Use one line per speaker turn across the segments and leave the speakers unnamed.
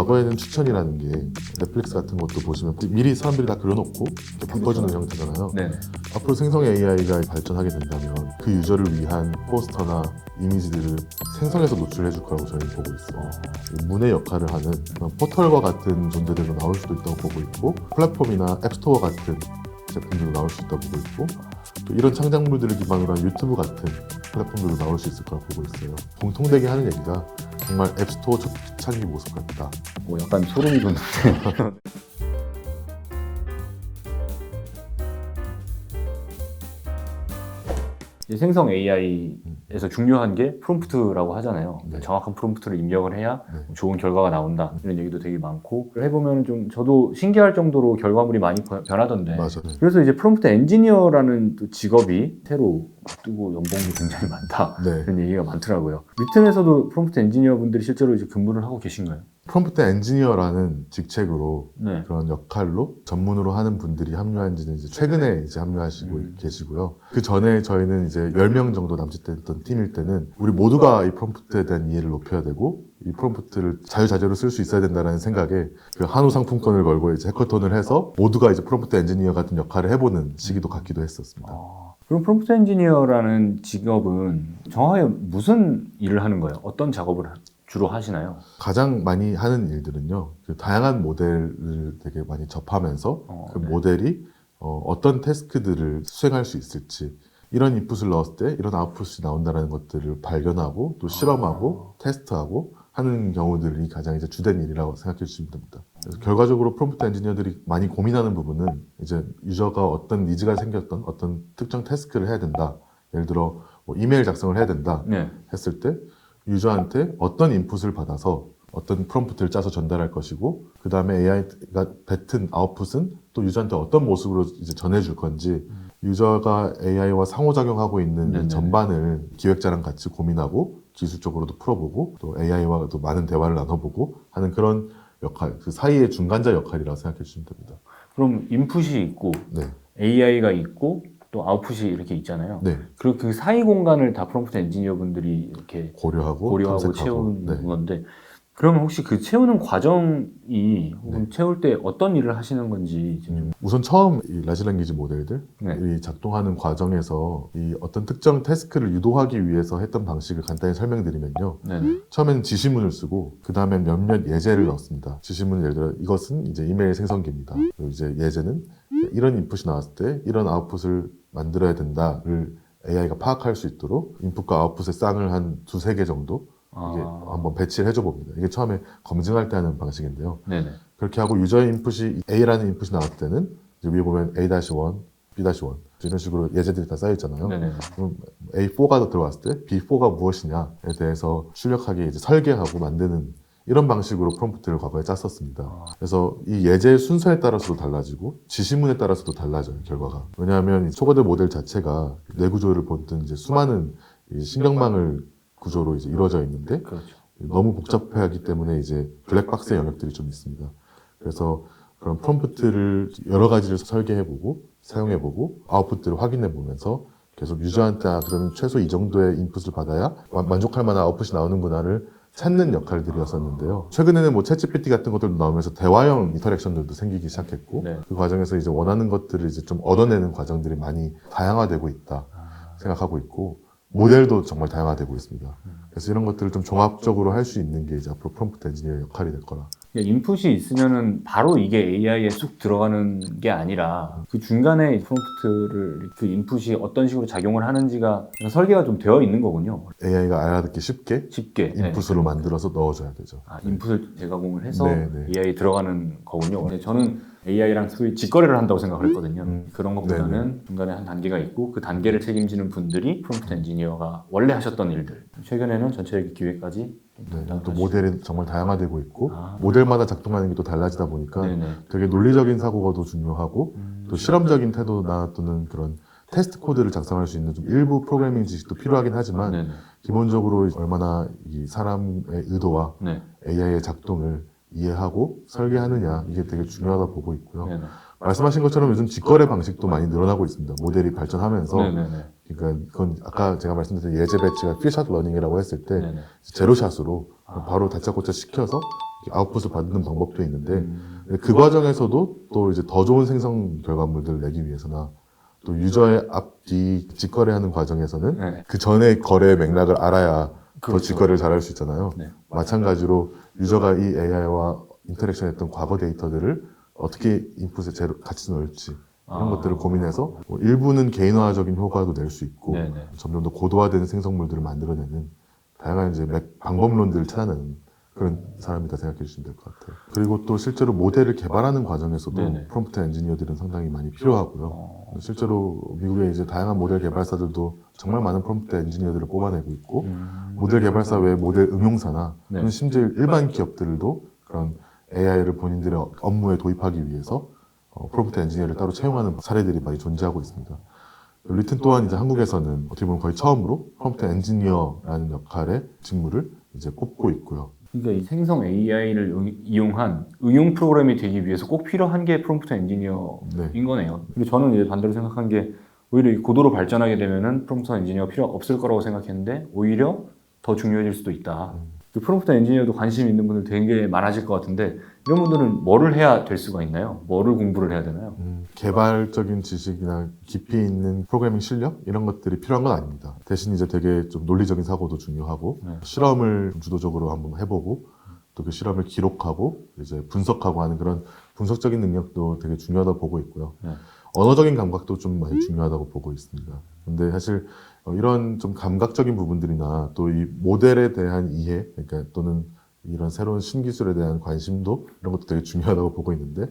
과거에는 추천이라는 게 넷플릭스 같은 것도 보시면 미리 사람들이 다 그려놓고 이렇게 바꿔주는 형태잖아요.
네.
앞으로 생성 AI가 발전하게 된다면 그 유저를 위한 포스터나 이미지들을 생성해서 노출해 줄 거라고 저희는 보고 있어요. 문의 역할을 하는 그런 포털과 같은 존재들도 나올 수도 있다고 보고 있고, 플랫폼이나 앱스토어 같은 제품들도 나올 수 있다고 보고 있고, 또 이런 창작물들을 기반으로 한 유튜브 같은 플랫폼들도 나올 수 있을 거라고 보고 있어요. 공통되게 하는 얘기가 정말 앱스토어 초창기 모습 같다.
약간 소름이 돋는데. 이제 생성 AI에서 중요한 게 프롬프트라고 하잖아요.
네.
정확한 프롬프트를 입력을 해야
네.
좋은 결과가 나온다. 이런 얘기도 되게 많고 해보면 좀 저도 신기할 정도로 결과물이 많이 변하던데.
맞아요.
그래서 이제 프롬프트 엔지니어라는 또 직업이 새로 뜨고 연봉도 굉장히 많다.
네.
그런 얘기가 많더라고요. 리튼에서도 프롬프트 엔지니어 분들이 실제로 이제 근무를 하고 계신가요?
프롬프트 엔지니어라는 직책으로
네.
그런 역할로 전문으로 하는 분들이 합류한 지는 이제 최근에 이제 합류하시고 계시고요. 그 전에 저희는 이제 10명 정도 남짓됐던 팀일 때는 우리 모두가 이 프롬프트에 대한 이해를 높여야 되고 이 프롬프트를 자유자재로 쓸 수 있어야 된다는 생각에 그 한우 상품권을 걸고 이제 해커톤을 해서 모두가 이제 프롬프트 엔지니어 같은 역할을 해보는 시기도 갖기도 했었습니다.
그럼 프롬프트 엔지니어라는 직업은 정확하게 무슨 일을 하는 거예요? 어떤 작업을 주로 하시나요?
가장 많이 하는 일들은요, 그 다양한 모델을 되게 많이 접하면서 그
네.
모델이 어떤 태스크들을 수행할 수 있을지, 이런 인풋을 넣었을 때 이런 아웃풋이 나온다는 것들을 발견하고 또 실험하고 테스트하고 하는 경우들이 가장 이제 주된 일이라고 생각해 주시면 됩니다. 그래서 결과적으로 프롬프트 엔지니어들이 많이 고민하는 부분은 이제 유저가 어떤 니즈가 생겼던 어떤 특정 태스크를 해야 된다. 예를 들어 뭐 이메일 작성을 해야 된다
네.
했을 때 유저한테 어떤 인풋을 받아서 어떤 프롬프트를 짜서 전달할 것이고, 그 다음에 AI가 뱉은 아웃풋은 또 유저한테 어떤 모습으로 이제 전해줄 건지, 유저가 AI와 상호작용하고 있는
네네.
이 전반을 기획자랑 같이 고민하고 기술적으로도 풀어보고 또 AI와 또 많은 대화를 나눠보고 하는 그런 역할, 그 사이의 중간자 역할이라고 생각해 주시면 됩니다.
그럼 인풋이 있고
네,
AI가 있고 또 아웃풋이 이렇게 있잖아요.
네.
그리고 그 사이 공간을 다 프롬프트 엔지니어 분들이 이렇게
고려하고
채우는
탐색하고.
건데, 그러면 혹시 그 채우는 과정이 혹은 채울 때 어떤 일을 하시는 건지 좀.
우선 처음 이 라지 랭귀지 모델들이
네.
작동하는 과정에서 이 어떤 특정 태스크를 유도하기 위해서 했던 방식을 간단히 설명드리면요.
네네.
처음에는 지시문을 쓰고 그 다음에 몇몇 예제를 넣습니다. 지시문 예를 들어 이것은 이제 이메일 생성기입니다. 그리고 이제 예제는 이런 인풋이 나왔을 때 이런 아웃풋을 만들어야 된다를 AI가 파악할 수 있도록 인풋과 아웃풋의 쌍을 한 두세 개 정도 이게 한번 배치를 해줘 봅니다. 이게 처음에 검증할 때 하는 방식인데요.
네네.
그렇게 하고 유저의 인풋이 A라는 인풋이 나왔을 때는 이제 위에 보면 A-1, B-1 이런 식으로 예제들이 다 쌓여 있잖아요.
네네.
그럼 A4가 들어왔을 때 B4가 무엇이냐에 대해서 출력하게 이제 설계하고 만드는 이런 방식으로 프롬프트를 과거에 짰었습니다. 그래서 이 예제의 순서에 따라서도 달라지고 지시문에 따라서도 달라져요, 결과가. 왜냐하면 이 초거대 모델 자체가 뇌구조를 본뜬 이제 수많은 이 신경망을 구조로 이제 이루어져 있는데
그렇죠.
너무 복잡해하기 때문에 이제 블랙박스의 영역들이 좀 있습니다. 그래서 그런 프롬프트를 여러 가지를 설계해보고 사용해보고 아웃풋들을 확인해보면서 계속 유저한테 그러면 최소 이 정도의 인풋을 받아야 만족할 만한 아웃풋이 나오는구나를 찾는 역할들이었었는데요. 최근에는 뭐 챗GPT 같은 것들도 나오면서 대화형 인터랙션들도 생기기 시작했고,
네.
그 과정에서 이제 원하는 것들을 이제 좀 얻어내는 과정들이 많이 다양화되고 있다 생각하고 있고, 모델도 정말 다양화되고 있습니다. 그래서 이런 것들을 좀 종합적으로 할 수 있는 게 이제 앞으로 프롬프트 엔지니어의 역할이 될 거라.
인풋이 있으면은 바로 이게 AI에 쑥 들어가는 게 아니라 그 중간에 프롬프트를 그 인풋이 어떤 식으로 작용을 하는지가 설계가 좀 되어 있는 거군요.
AI가 알아듣기 쉽게
쉽게
인풋으로 만들어서 넣어줘야 되죠.
인풋을 재가공을 해서
네, 네.
AI에 들어가는 거군요. 근데 저는 AI랑 소위 직거래를 한다고 생각을 했거든요. 그런 것보다는 중간에 한 단계가 있고 그 단계를 책임지는 분들이 프롬프트 엔지니어가 원래 하셨던 일들. 최근에는 전체 기획까지
네, 또 모델이 정말 다양화되고 있고 모델마다 작동하는 게 또 달라지다 보니까
네네.
되게 논리적인 사고가 더 중요하고 또 실험적인 태도나 또는 그런 테스트 코드를 작성할 수 있는 좀 일부 프로그래밍 지식도 필요하긴 하지만
네네.
기본적으로 얼마나 이 사람의 의도와
네.
AI의 작동을 이해하고 설계하느냐 이게 되게 중요하다 보고 있고요.
네네.
말씀하신 것처럼 요즘 직거래 방식도 많이 늘어나고 있습니다. 모델이 발전하면서
네네네.
그러니까 그건 아까 제가 말씀드린 예제 배치가 필샷 러닝이라고 했을 때
네네.
제로샷으로 바로 다짜고짜 시켜서 아웃풋을 받는 방법도 있는데 그 과정에서도 또 이제 더 좋은 생성 결과물들을 내기 위해서나 또 유저의 앞뒤 직거래하는 과정에서는
네.
그 전에 거래의 맥락을 알아야 더
그렇죠.
직거래를 잘할 수 있잖아요.
네.
마찬가지로 유저가 이 AI와 인터랙션 했던 과거 데이터들을 어떻게 인풋에 같이 넣을지 이런 것들을 고민해서 뭐 일부는 개인화적인 효과도 낼 수 있고
네네.
점점 더 고도화된 생성물들을 만들어내는 다양한 이제 방법론들을 찾아내는 그런 사람이다 생각해 주시면 될 것 같아요. 그리고 또 실제로 모델을 개발하는 과정에서도
네네.
프롬프트 엔지니어들은 상당히 많이 필요하고요. 실제로 미국의 이제 다양한 모델 개발사들도 정말 많은 프롬프트 엔지니어들을 뽑아내고 있고 모델 개발사 외에 모델 응용사나
네.
또는 심지어 일반 기업들도 그런 AI를 본인들의 업무에 도입하기 위해서 프롬프트 엔지니어를 따로 채용하는 사례들이 많이 존재하고 있습니다. 리튼 또한 이제 한국에서는 어떻게 보면 거의 처음으로 프롬프트 엔지니어라는 역할의 직무를 이제 뽑고 있고요.
그러니까 이 생성 AI를 이용한 응용 프로그램이 되기 위해서 꼭 필요한 게 프롬프트 엔지니어인
네.
거네요. 근데 저는 이제 반대로 생각한 게 오히려 이 고도로 발전하게 되면은 프롬프트 엔지니어가 필요 없을 거라고 생각했는데 오히려 더 중요해질 수도 있다. 그 프롬프트 엔지니어도 관심 있는 분들 되게 많아질 것 같은데 이런 분들은 뭐를 해야 될 수가 있나요? 뭐를 공부를 해야 되나요?
개발적인 지식이나 깊이 있는 프로그래밍 실력 이런 것들이 필요한 건 아닙니다. 대신 이제 되게 좀 논리적인 사고도 중요하고
네.
실험을 좀 주도적으로 한번 해보고 또 그 실험을 기록하고 이제 분석하고 하는 그런 분석적인 능력도 되게 중요하다고 보고 있고요.
네.
언어적인 감각도 좀 많이 중요하다고 보고 있습니다. 근데 사실 이런 좀 감각적인 부분들이나 또 이 모델에 대한 이해, 그러니까 또는 이런 새로운 신기술에 대한 관심도 이런 것도 되게 중요하다고 보고 있는데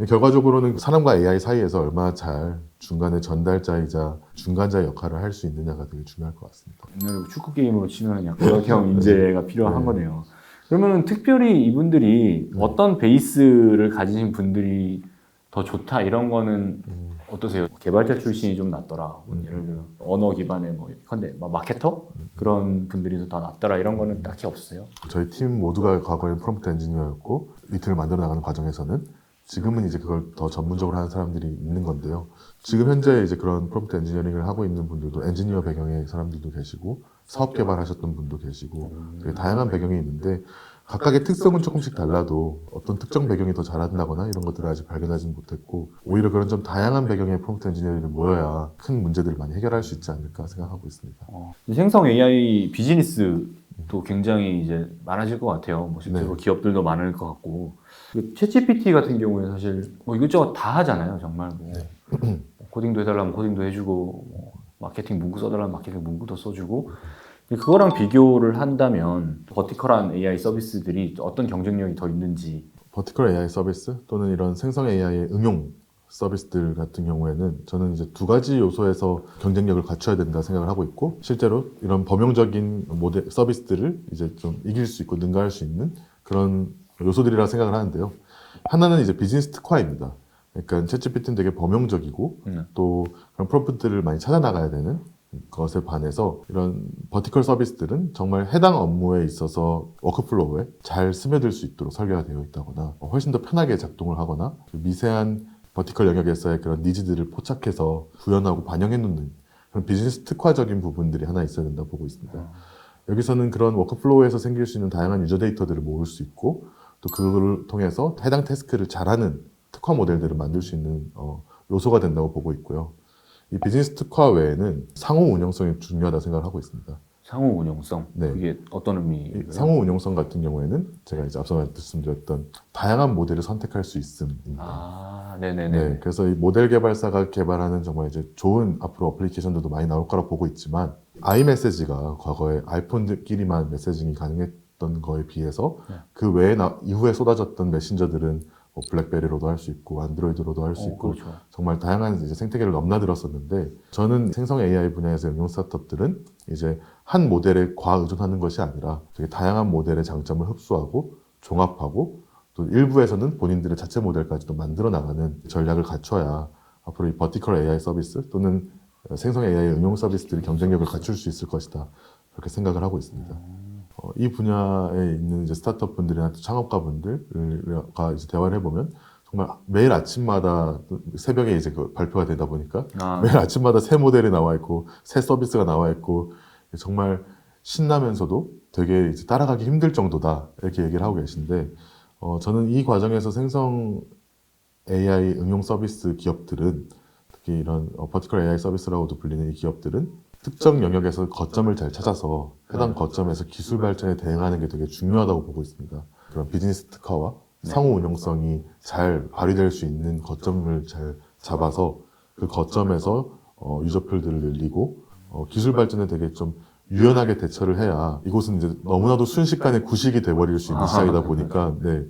결과적으로는 사람과 AI 사이에서 얼마나 잘 중간에 전달자이자 중간자의 역할을 할 수 있느냐가 되게 중요할 것 같습니다.
옛날에 축구 게임으로 치면 약간 그렇형 인재가 필요한
네.
거네요. 그러면 특별히 이분들이 어떤 베이스를 가지신 분들이 더 좋다 이런 거는 어떠세요? 개발자 출신이 좀 낫더라. 예를 들어 언어 기반의 뭐 컨데 마케터 그런 분들이 더 낫더라 이런 거는 딱히 없으세요?
저희 팀 모두가 과거에 프롬프트 엔지니어였고 리틀을 만들어 나가는 과정에서는 지금은 이제 그걸 더 전문적으로 하는 사람들이 있는 건데요. 지금 현재 이제 그런 프롬프트 엔지니어링을 하고 있는 분들도 엔지니어 배경의 사람들도 계시고 사업 개발하셨던 분도 계시고 되게 다양한 배경이 있는데 각각의 특성은 조금씩 달라도 어떤 특정 배경이 더 잘한다거나 이런 것들을 아직 발견하지는 못했고 오히려 그런 좀 다양한 배경의 프롬프트 엔지니어들이 모여야 큰 문제들을 많이 해결할 수 있지 않을까 생각하고 있습니다.
생성 AI 비즈니스도 굉장히 이제 많아질 것 같아요. 뭐 실제로
네.
기업들도 많을 것 같고 그 챗GPT 같은 경우에 사실 뭐 이것저것 다 하잖아요. 정말 뭐 코딩도 해달라면 코딩도 해주고 뭐 마케팅 문구 써달라면 마케팅 문구도 써주고 그거랑 비교를 한다면 버티컬한 AI 서비스들이 어떤 경쟁력이 더 있는지
버티컬 AI 서비스 또는 이런 생성 AI의 응용 서비스들 같은 경우에는 저는 이제 두 가지 요소에서 경쟁력을 갖춰야 된다 생각을 하고 있고 실제로 이런 범용적인 모델 서비스들을 이제 좀 이길 수 있고 능가할 수 있는 그런 요소들이라 생각을 하는데요. 하나는 이제 비즈니스 특화입니다. 그러니까 챗GPT는 되게 범용적이고 또 그런 프롬프트를 많이 찾아 나가야 되는 것에 반해서 이런 버티컬 서비스들은 정말 해당 업무에 있어서 워크플로우에 잘 스며들 수 있도록 설계가 되어 있다거나 훨씬 더 편하게 작동을 하거나 미세한 버티컬 영역에서의 그런 니즈들을 포착해서 구현하고 반영해 놓는 그런 비즈니스 특화적인 부분들이 하나 있어야 된다고 보고 있습니다. 여기서는 그런 워크플로우에서 생길 수 있는 다양한 유저 데이터들을 모을 수 있고 또 그걸 통해서 해당 태스크를 잘하는 특화 모델들을 만들 수 있는 요소가 된다고 보고 있고요. 이 비즈니스 특화 외에는 상호 운영성이 중요하다고 생각을 하고 있습니다.
상호 운영성
네.
그게 어떤 의미예요?
상호 운영성 같은 경우에는 제가 이제 앞서 말씀드렸던 다양한 모델을 선택할 수 있음입니다.
네네네.
네, 그래서 이 모델 개발사가 개발하는 정말 이제 좋은 앞으로 어플리케이션들도 많이 나올 거라고 보고 있지만 아이메시지가 과거에 아이폰끼리만 메시징이 가능했던 거에 비해서 그 외에 이후에 쏟아졌던 메신저들은 뭐 블랙베리로도 할 수 있고 안드로이드로도 할 수 있고
그렇죠.
정말 다양한 이제 생태계를 넘나들었었는데 저는 생성 AI 분야에서 응용 스타트업들은 이제 한 모델에 과의존하는 것이 아니라 되게 다양한 모델의 장점을 흡수하고 종합하고 또 일부에서는 본인들의 자체 모델까지도 만들어 나가는 전략을 갖춰야 앞으로 이 버티컬 AI 서비스 또는 생성 AI 응용 서비스들이 경쟁력을 갖출 수 있을 것이다 그렇게 생각을 하고 있습니다. 이 분야에 있는 이제 스타트업 분들이나 창업가 분들과 이제 대화를 해보면 정말 매일 아침마다 새벽에 이제 그 발표가 되다 보니까
아,
매일 아침마다 새 모델이 나와 있고 새 서비스가 나와 있고 정말 신나면서도 되게 이제 따라가기 힘들 정도다 이렇게 얘기를 하고 계신데 저는 이 과정에서 생성 AI 응용 서비스 기업들은 특히 이런 버티컬 AI 서비스라고도 불리는 이 기업들은 특정 영역에서 거점을 잘 찾아서 해당 거점에서 기술 발전에 대응하는 게 되게 중요하다고 보고 있습니다. 그런 비즈니스 특화와 상호 운용성이 잘 발휘될 수 있는 거점을 잘 잡아서 그 거점에서 유저풀들을 늘리고 기술 발전에 되게 좀 유연하게 대처를 해야 이곳은 이제 너무나도 순식간에 구식이 돼버릴 수 있는 시장이다 보니까 네,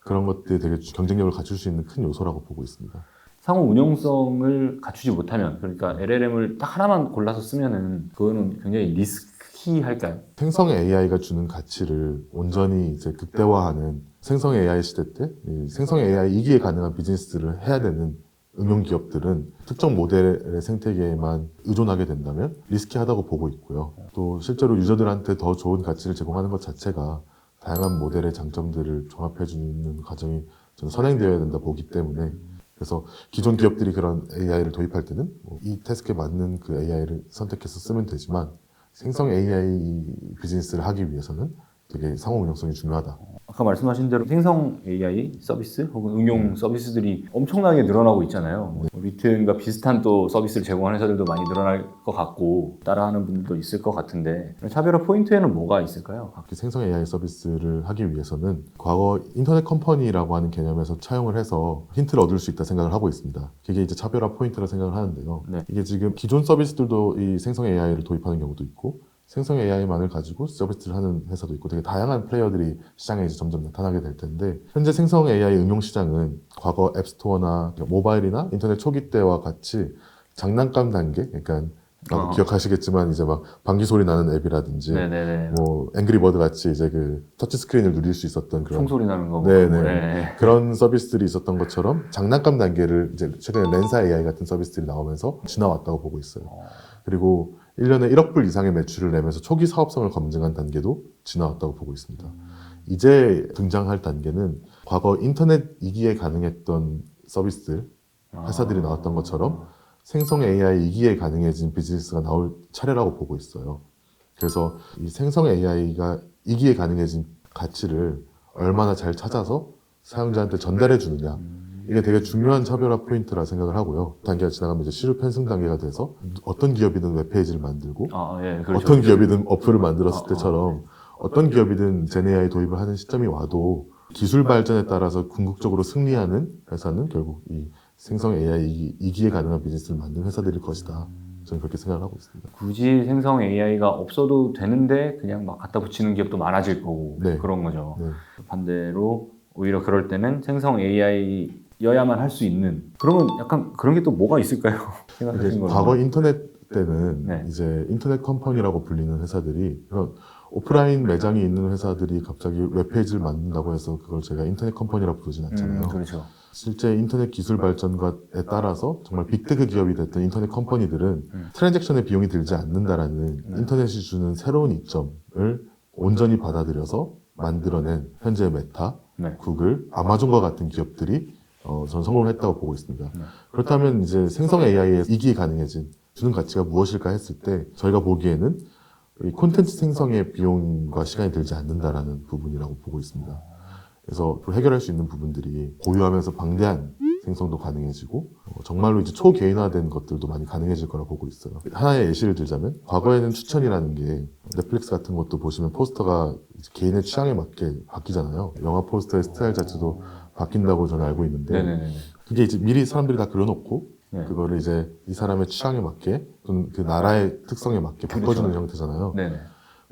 그런 것들이 되게 경쟁력을 갖출 수 있는 큰 요소라고 보고 있습니다.
상호 운용성을 갖추지 못하면, 그러니까 LLM을 딱 하나만 골라서 쓰면은 그거는 굉장히 리스키할까요?
생성 AI가 주는 가치를 온전히 이제 극대화하는 생성 AI 시대 때 이 생성 AI 이기에 가능한 비즈니스를 해야 되는 응용 기업들은 특정 모델의 생태계에만 의존하게 된다면 리스키하다고 보고 있고요. 또 실제로 유저들한테 더 좋은 가치를 제공하는 것 자체가 다양한 모델의 장점들을 종합해주는 과정이 저는 선행되어야 된다 보기 때문에 그래서 기존 기업들이 그런 AI를 도입할 때는 이 태스크에 맞는 그 AI를 선택해서 쓰면 되지만 생성 AI 비즈니스를 하기 위해서는 되게 상호 운영성이 중요하다.
아까 말씀하신 대로 생성 AI 서비스 혹은 응용 서비스들이 엄청나게 늘어나고 있잖아요. 뭐 리튼과 비슷한 또 서비스를 제공하는 회사들도 많이 늘어날 것 같고 따라하는 분들도 있을 것 같은데 차별화 포인트에는 뭐가 있을까요?
생성 AI 서비스를 하기 위해서는 과거 인터넷 컴퍼니라고 하는 개념에서 차용을 해서 힌트를 얻을 수 있다 생각을 하고 있습니다. 그게 이제 차별화 포인트라 생각을 하는데요.
네.
이게 지금 기존 서비스들도 이 생성 AI를 도입하는 경우도 있고 생성 AI만을 가지고 서비스를 하는 회사도 있고 되게 다양한 플레이어들이 시장에 이제 점점 나타나게 될 텐데 현재 생성 AI 응용 시장은 과거 앱스토어나 모바일이나 인터넷 초기 때와 같이 장난감 단계, 그러니까 기억하시겠지만 이제 막 방귀 소리 나는 앱이라든지
네네네.
뭐 앵그리버드 같이 이제 그 터치 스크린을 누릴 수 있었던 그런
총소리 나는 거.
네네.
네.
그런 서비스들이 있었던 것처럼 장난감 단계를 이제 최근에 렌사 AI 같은 서비스들이 나오면서 지나왔다고 보고 있어요. 그리고 1년에 1억 불 이상의 매출을 내면서 초기 사업성을 검증한 단계도 지나왔다고 보고 있습니다. 이제 등장할 단계는 과거 인터넷 이기에 가능했던 서비스들, 회사들이 나왔던 것처럼 생성 AI 이기에 가능해진 비즈니스가 나올 차례라고 보고 있어요. 그래서 이 생성 AI가 이기에 가능해진 가치를 얼마나 잘 찾아서 사용자한테 전달해 주느냐. 이게 되게 중요한 차별화 포인트라 생각을 하고요. 단계가 지나가면 이제 시료 편승 단계가 돼서 어떤 기업이든 웹페이지를 만들고
예, 그렇죠.
어떤 기업이든 어플을 만들었을 때처럼 어떤 기업이든 제네AI 도입을 하는 시점이 와도 기술 발전에 따라서 궁극적으로 승리하는 회사는 결국 이 생성 AI 이기에 가능한 비즈니스를 만든 회사들일 것이다. 저는 그렇게 생각을 하고 있습니다.
굳이 생성 AI가 없어도 되는데 그냥 막 갖다 붙이는 기업도 많아질 거고
네.
그런 거죠.
네.
반대로 오히려 그럴 때는 생성 AI여야만 할 수 있는 그러면 약간 그런 게 또 뭐가 있을까요? 생각하신 거는
과거 인터넷 때는
네.
이제 인터넷 컴퍼니라고 불리는 회사들이 그런 오프라인 매장이 있는 회사들이 갑자기 웹페이지를 만든다고 해서 그걸 제가 인터넷 컴퍼니라고 부르진 않잖아요.
그렇죠.
실제 인터넷 기술 발전과에 따라서 정말 빅테크 기업이 됐던 인터넷 컴퍼니들은 트랜잭션의 비용이 들지 않는다라는 인터넷이 주는 새로운 이점을 온전히 받아들여서 만들어낸 현재 메타,
네.
구글, 아마존과 같은 기업들이 전 성공을 했다고 보고 있습니다. 그렇다면 이제 생성 AI의 이기 가능해진 주는 가치가 무엇일까 했을 때 저희가 보기에는 이 콘텐츠 생성의 비용과 시간이 들지 않는다라는 부분이라고 보고 있습니다. 그래서 해결할 수 있는 부분들이 고유하면서 방대한 생성도 가능해지고 정말로 이제 초개인화된 것들도 많이 가능해질 거라 보고 있어요. 하나의 예시를 들자면 과거에는 추천이라는 게 넷플릭스 같은 것도 보시면 포스터가 이제 개인의 취향에 맞게 바뀌잖아요. 영화 포스터의 스타일 자체도 바뀐다고 저는 알고 있는데
네네네.
그게 이제 미리 사람들이 다 그려놓고
네.
그거를 이제 이 사람의 취향에 맞게 또는 그 나라의 특성에 맞게 바꿔주는 형태잖아요.
네네.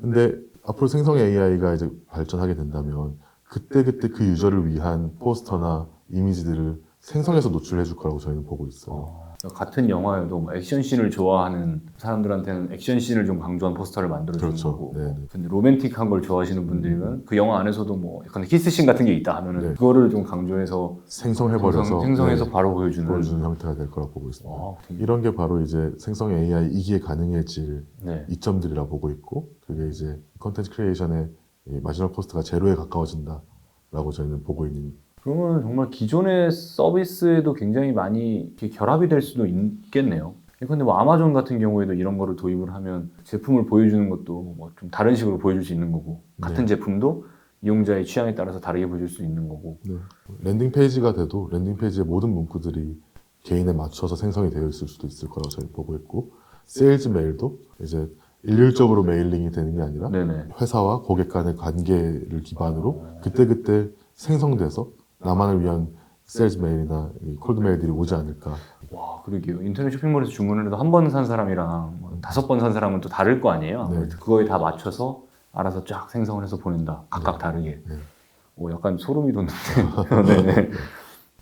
근데 앞으로 생성 AI가 이제 발전하게 된다면 그때그때 그 유저를 위한 포스터나 이미지들을 생성해서 노출해 줄 거라고 저희는 보고 있어요.
같은 영화여도 뭐 액션씬을 좋아하는 사람들한테는 액션씬을 좀 강조한 포스터를 만들어주는
그렇죠.
거고
네네.
근데 로맨틱한 걸 좋아하시는 분들이면 그 영화 안에서도 뭐 약간 키스씬 같은 게 있다 하면은
네.
그거를 좀 강조해서
생성해버려서
생성해서
네,
바로 보여주는
보여주는 형태가 될 거라고 보고 있습니다.
되게-
이런 게 바로 이제 생성 AI 이기에 가능해질
네.
이점들이라 보고 있고 그게 이제 컨텐츠 크리에이션의 이 마지막 코스트가 제로에 가까워진다라고 저희는 보고 있는
그러면 정말 기존의 서비스에도 굉장히 많이 이렇게 결합이 될 수도 있겠네요. 근데 뭐 아마존 같은 경우에도 이런 거를 도입을 하면 제품을 보여주는 것도 뭐 좀 다른 식으로 보여줄 수 있는 거고 같은 제품도 이용자의 취향에 따라서 다르게 보여줄 수 있는 거고.
네. 랜딩 페이지가 돼도 랜딩 페이지의 모든 문구들이 개인에 맞춰서 생성이 되어 있을 수도 있을 거라고 저희 보고 있고, 세일즈 메일도 이제 일률적으로 메일링이 되는 게 아니라
네네.
회사와 고객 간의 관계를 기반으로 그때그때 생성돼서 나만을 위한 세일즈 메일이나 이 콜드 메일들이 오지 않을까.
와, 그러게요. 인터넷 쇼핑몰에서 주문을 해도 한 번 산 사람이랑 뭐 5번 산 사람은 또 다를 거 아니에요.
네.
그거에 다 맞춰서 알아서 쫙 생성을 해서 보낸다. 각각 다르게.
네.
오, 약간 소름이 돋는데. 네네.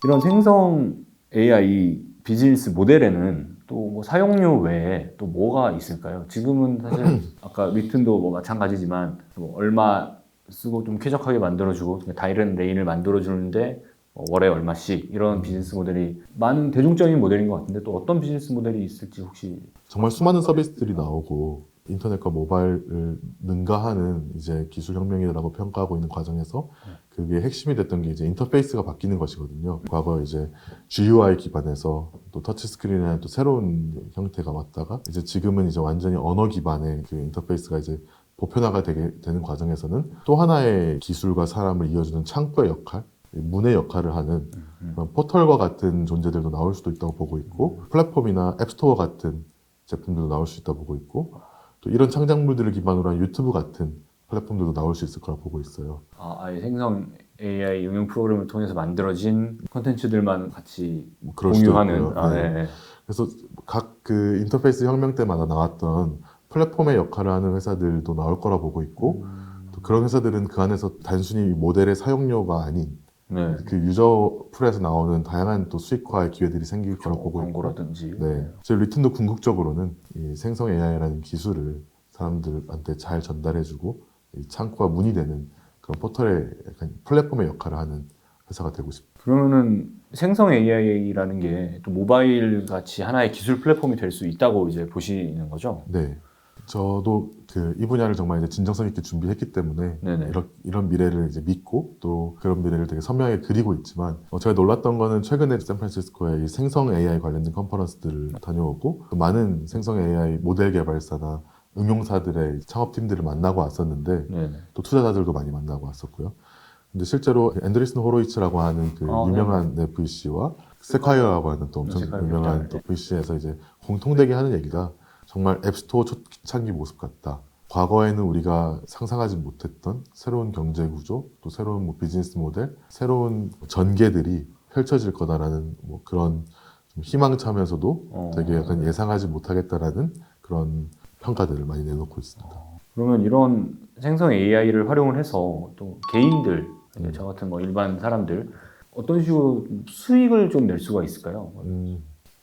이런 생성 AI 비즈니스 모델에는 또 뭐 사용료 외에 또 뭐가 있을까요? 지금은 사실 아까 리튼도 뭐 마찬가지지만 뭐 얼마 쓰고 좀 쾌적하게 만들어주고 다이렉트 레인을 만들어주는데 월에 얼마씩 이런 비즈니스 모델이 많은 대중적인 모델인 것 같은데 또 어떤 비즈니스 모델이 있을지 혹시.
정말 수많은 서비스들이 나오고 인터넷과 모바일을 능가하는 이제 기술 혁명이라고 평가하고 있는 과정에서 그게 핵심이 됐던 게 이제 인터페이스가 바뀌는 것이거든요. 과거 이제 GUI 기반에서 또 터치스크린이나 또 새로운 형태가 왔다가 이제 지금은 이제 완전히 언어 기반의 그 인터페이스가 이제 보편화가 되는 과정에서는 또 하나의 기술과 사람을 이어주는 창구의 역할, 문의 역할을 하는 그런 포털과 같은 존재들도 나올 수도 있다고 보고 있고, 플랫폼이나 앱스토어 같은 제품들도 나올 수 있다고 보고 있고, 또 이런 창작물들을 기반으로 한 유튜브 같은 플랫폼들도 나올 수 있을 거라 보고 있어요.
아예 생성 AI 응용 프로그램을 통해서 만들어진 콘텐츠들만 같이
뭐 그럴 수도
공유하는.
있고요.
아,
네.
네.
그래서 각 그 인터페이스 혁명 때마다 나왔던 플랫폼의 역할을 하는 회사들도 나올 거라 보고 있고, 또 그런 회사들은 그 안에서 단순히 모델의 사용료가 아닌
네.
그 유저 풀에서 나오는 다양한 또 수익화의 기회들이 생길 거라 보고 있고,
광고라든지.
네. 저희 리튼도 궁극적으로는 이 생성 AI라는 기술을 사람들한테 잘 전달해주고 이 창구와 문이 되는 그런 포털의 약간 플랫폼의 역할을 하는 회사가 되고 싶습니다.
그러면은 생성 AI라는 게 또 모바일 같이 하나의 기술 플랫폼이 될 수 있다고 이제 보시는 거죠?
네. 저도 이 분야를 정말 이제 진정성 있게 준비했기 때문에
네네.
이런 미래를 이제 믿고 또 그런 미래를 되게 선명하게 그리고 있지만, 제가 놀랐던 거는 최근에 샌프란시스코에 이 생성 AI 관련된 컨퍼런스들을 다녀오고 또 많은 생성 AI 모델 개발사나 응용사들의 창업팀들을 만나고 왔었는데,
네네.
또 투자자들도 많이 만나고 왔었고요. 근데 실제로 앤드리슨 호로이츠라고 하는 그 유명한 VC와 세콰이어라고 하는 또 엄청
세콰이어,
유명한 또 VC에서 이제 공통되게 하는 얘기가 정말 앱스토어 초창기 모습 같다. 과거에는 우리가 상상하지 못했던 새로운 경제 구조, 또 새로운 뭐 비즈니스 모델, 새로운 전개들이 펼쳐질 거다라는 뭐 그런 좀 희망차면서도 되게 약간 예상하지 못하겠다라는 그런 평가들을 많이 내놓고 있습니다.
그러면 이런 생성 AI를 활용을 해서 또 개인들, 저 같은 뭐 일반 사람들 어떤 식으로 수익을 좀 낼 수가 있을까요?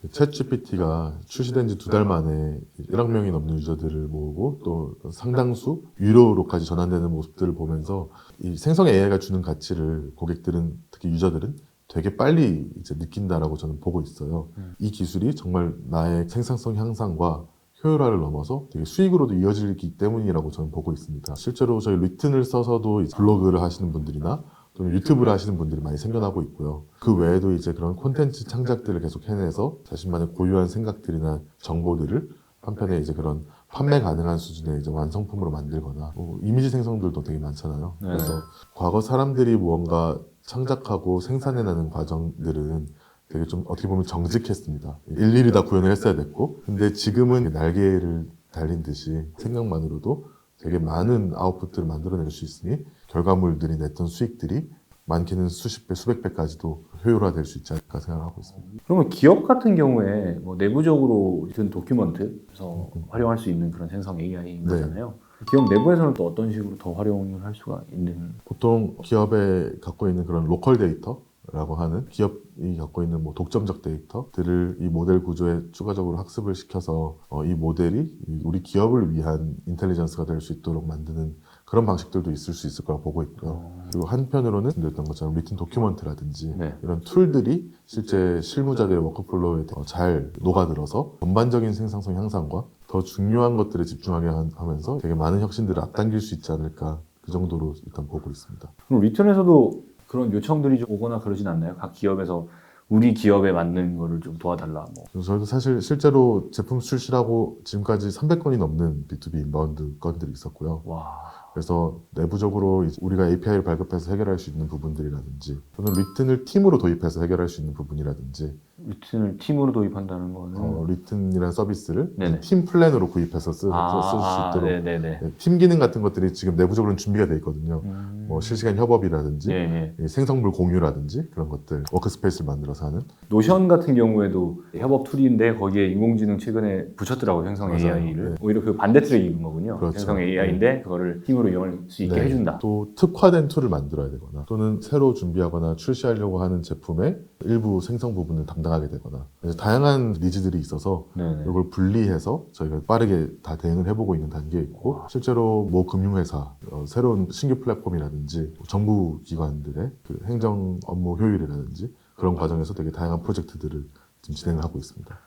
챗 GPT가 출시된 지 2달 만에 1억 명이 넘는 유저들을 모으고 또 상당수 유료로까지 전환되는 모습들을 보면서 이 생성 AI가 주는 가치를 고객들은, 특히 유저들은 되게 빨리 이제 느낀다라고 저는 보고 있어요. 이 기술이 정말 나의 생산성 향상과 효율화를 넘어서 되게 수익으로도 이어지기 때문이라고 저는 보고 있습니다. 실제로 저희 리튼을 써서도 블로그를 하시는 분들이나 또는 유튜브를 하시는 분들이 많이 생겨나고 있고요. 그 외에도 이제 그런 콘텐츠 창작들을 계속 해내서 자신만의 고유한 생각들이나 정보들을 한편에 이제 그런 판매 가능한 수준의 이제 완성품으로 만들거나, 이미지 생성들도 되게 많잖아요.
네.
그래서 과거 사람들이 무언가 창작하고 생산해내는 과정들은 되게 좀 어떻게 보면 정직했습니다. 일일이 다 구현을 했어야 됐고, 근데 지금은 날개를 달린 듯이 생각만으로도 되게 많은 아웃풋들을 만들어낼 수 있으니 결과물들이 냈던 수익들이 많게는 수십 배, 수백 배까지도 효율화될 수 있지 않을까 생각하고 있습니다.
그러면 기업 같은 경우에 뭐 내부적으로 든 도큐먼트에서 활용할 수 있는 그런 생성 AI인 거잖아요. 기업 내부에서는 또 어떤 식으로 더 활용을 할 수가 있는?
보통 기업에 갖고 있는 그런 로컬 데이터라고 하는, 기업이 갖고 있는 뭐 독점적 데이터들을 이 모델 구조에 추가적으로 학습을 시켜서 이 모델이 우리 기업을 위한 인텔리전스가 될 수 있도록 만드는 그런 방식들도 있을 수 있을 거라고 보고 있고요. 그리고 한편으로는 말씀드렸던 것처럼 리튼 도큐먼트라든지 이런 툴들이 실제 실무자들의 워크플로우에 잘 녹아들어서 전반적인 생산성 향상과 더 중요한 것들에 집중하게 하면서 되게 많은 혁신들을 앞당길 수 있지 않을까, 그 정도로 일단 보고 있습니다.
그럼 리튼에서도 그런 요청들이 좀 오거나 그러진 않나요? 각 기업에서 우리 기업에 맞는 거를 좀 도와달라. 뭐.
그래서 저희도 사실 실제로 제품 출시라고 지금까지 300건이 넘는 B2B 인바운드 건들이 있었고요.
와.
그래서 내부적으로 이제 우리가 API를 발급해서 해결할 수 있는 부분들이라든지 또는 리튼을 팀으로 도입해서 해결할 수 있는 부분이라든지
리튼을 팀으로 도입한다는 거는
리튼이라는 서비스를
네네.
팀 플랜으로 구입해서 쓸 수 있도록
네네네.
네, 팀 기능 같은 것들이 지금 내부적으로는 준비가 돼 있거든요. 뭐 실시간 협업이라든지
예, 예.
생성물 공유라든지 그런 것들 워크스페이스를 만들어서 하는
노션 같은 경우에도 협업 툴인데 거기에 인공지능 최근에 붙였더라고요. 생성
맞아요.
AI를.
네.
오히려 그 반대 트랙이 있는 거군요.
그렇죠.
생성 AI인데 그거를 팀으로 이용할 수 있게
네,
해준다.
또 특화된 툴을 만들어야 되거나 또는 새로 준비하거나 출시하려고 하는 제품의 일부 생성 부분을 담당하게 되거나 그래서 다양한 니즈들이 있어서
네네.
이걸 분리해서 저희가 빠르게 다 대응을 해보고 있는 단계에 있고 실제로 모 금융회사 새로운 신규 플랫폼이라든지 정부 기관들의 그 행정 업무 효율이라든지 그런 과정에서 되게 다양한 프로젝트들을 지금 진행을 하고 있습니다.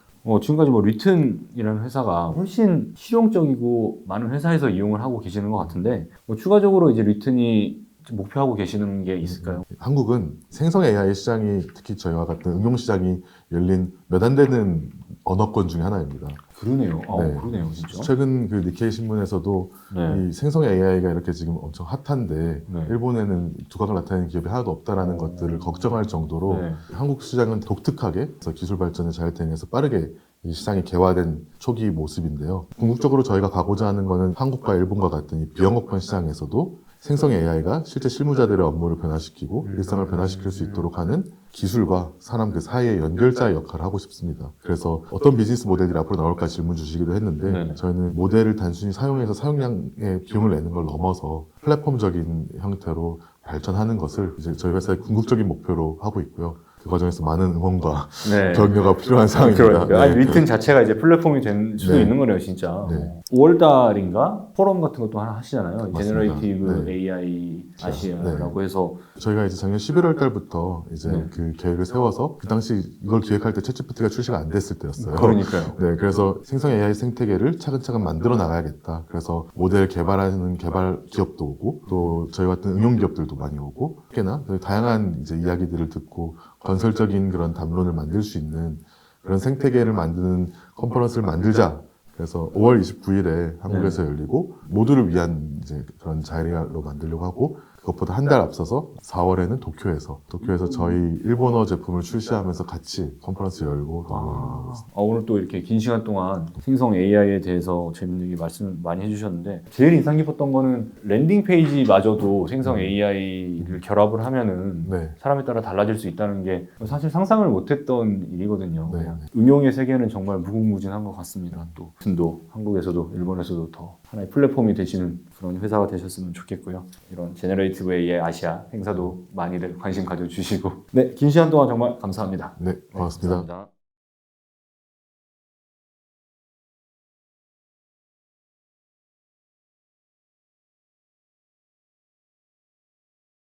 지금까지 뭐 리튼이라는 회사가 훨씬 실용적이고 많은 회사에서 이용을 하고 계시는 것 같은데 뭐 추가적으로 이제 리튼이 목표하고 계시는 게 있을까요?
한국은 생성 AI 시장이 특히 저희와 같은 응용 시장이 열린 몇 안 되는 언어권 중에 하나입니다.
그러네요.
네.
그러네요, 진짜.
최근 그 니케이 신문에서도
네.
이 생성 AI가 이렇게 지금 엄청 핫한데
네.
일본에는 두각을 나타내는 기업이 하나도 없다라는 것들을 걱정할 정도로
네.
한국 시장은 독특하게 기술 발전을 잘 통해서 빠르게 이 시장이 개화된 초기 모습인데요. 궁극적으로 저희가 가고자 하는 거는 한국과 일본과 같은 이 비영업권 시장에서도 생성 AI가 실제 실무자들의 업무를 변화시키고 일상을 변화시킬 수 있도록 하는 기술과 사람 그 사이의 연결자의 역할을 하고 싶습니다. 그래서 어떤 비즈니스 모델들이 앞으로 나올까 질문 주시기도 했는데
네네.
저희는 모델을 단순히 사용해서 사용량의 비용을 내는 걸 넘어서 플랫폼적인 형태로 발전하는 것을 이제 저희 회사의 궁극적인 목표로 하고 있고요. 그 과정에서 많은 응원과
네.
격려가 필요한 상황입니다.
그러니까 아니, 리튼 자체가 이제 플랫폼이 될 수도
네.
있는 거네요, 진짜.
네.
5월달인가 포럼 같은 것도 하나 하시잖아요.
맞습니다.
제너레이티브
네.
AI 아시아라고 해서
저희가 이제 작년 11월 달부터 이제
네.
그 계획을 세워서 그 당시 이걸 기획할 때 챗GPT가 출시가 안 됐을 때였어요.
그러니까요.
네, 그래서 생성 AI 생태계를 차근차근 만들어 나가야겠다. 그래서 모델 개발하는 개발 기업도 오고 또 저희 같은 응용 기업들도 많이 오고 꽤나 다양한 이제 이야기들을 듣고 건설적인 그런 담론을 만들 수 있는 그런 생태계를 만드는 컨퍼런스를 만들자. 그래서 5월 29일에 한국에서 열리고 모두를 위한 이제 그런 자리로 만들려고 하고 그것보다 한 달 앞서서 4월에는 도쿄에서 저희 일본어 제품을 출시하면서 같이 컨퍼런스 열고
오늘 또 이렇게 긴 시간 동안 생성 AI에 대해서 재밌는 말씀 많이 해주셨는데 제일 인상 깊었던 거는 랜딩 페이지마저도 생성 AI를 결합을 하면은
네.
사람에 따라 달라질 수 있다는 게 사실 상상을 못했던 일이거든요.
네.
그냥 응용의 세계는 정말 무궁무진한 것 같습니다. 또 한국에서도 일본에서도 더 하나의 플랫폼이 되시는 그런 회사가 되셨으면 좋겠고요. 이런 제너레이티브 AI 아시아 행사도 많이들 관심 가져주시고 네, 긴 시간 동안 정말 감사합니다.
네, 고맙습니다.
감사합니다.